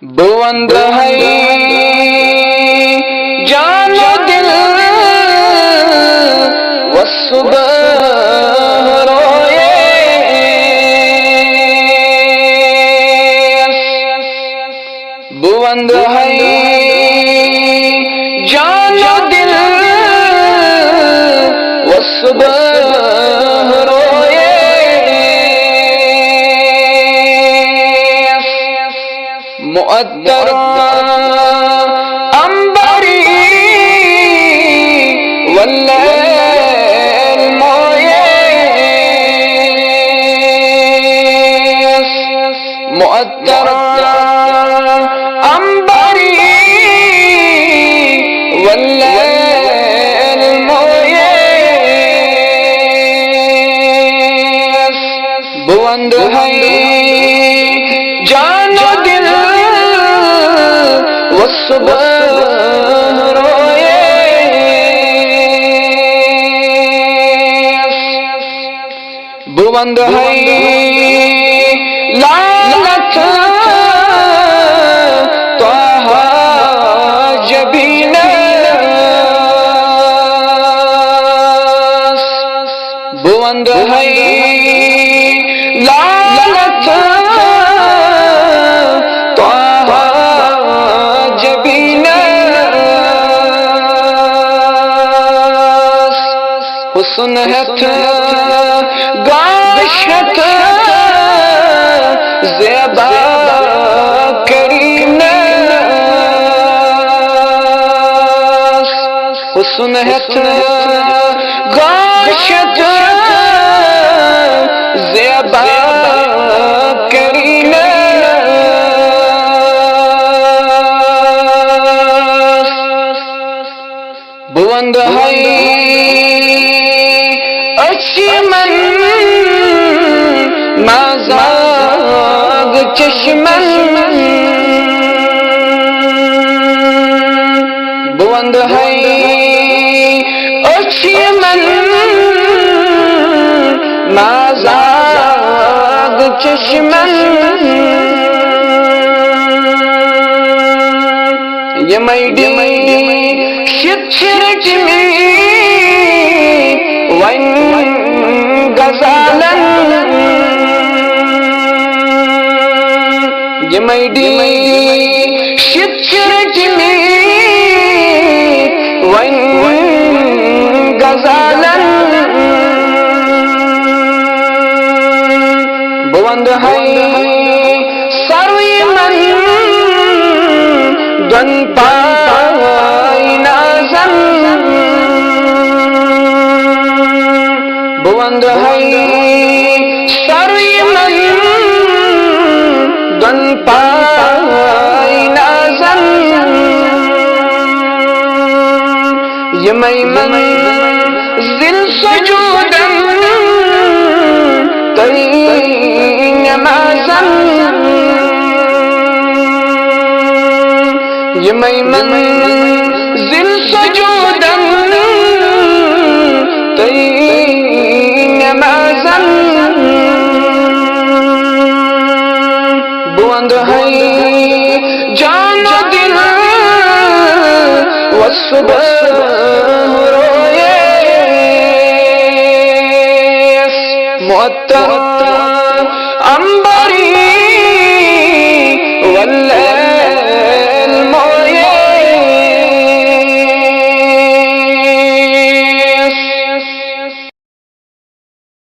बुलंद है जान दिल व सुबह रोए, बुलंद है जान दिल व सुबह रोए। मुअत्तर अंबरी वल्लैल मोए, मुअत्तर अंबरी वल्लैल मोए। बुलंद है जान दिल वो सुबह रोए, बुलंद है लालत त्वाहा जबीन, बुलंद है लालत त्वाहा जबीन। हुस्न है गाशत ज़ेबा करीम, हुस्न है गाशत ज़ेबा करीम। बुलंद है अचमन माज़ाग चश्मन, बुलंद है अचमन माज़ाग चश्मन। यमैडी शिक्षित में वन गजालन, यमैडी शिक्षित में वन गजालन। बुलंद है सर्वमन दन पाई नाज़न, बुलंद है सर्वमन दन पाई नाज़न। ये मैमन जिल सजूदन तई नमाज़न, ये मैमन जिल सजूदन तई नमाज़न। बुलंद है जान दिल व सुबह रोए, मुअत्तर अंबरी